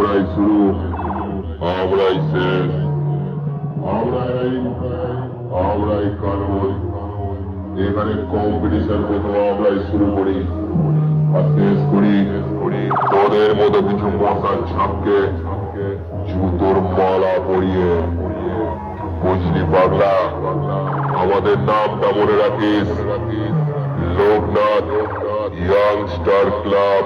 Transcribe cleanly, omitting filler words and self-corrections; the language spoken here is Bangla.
আমরাই শুরু, আমরাই শেষ, আমরাই কারণ। এখানে কম্পিটিশন প্রথম আমরাই শুরু করি আর শেষ করি তোদের মতো কিছু মশার ছাপকে জুতোর মালা পরিয়ে। বুঝলি পাগলা, আমাদের নামটা মনে রাখিস, লোকনাথ ইয়াংস্টার ক্লাব।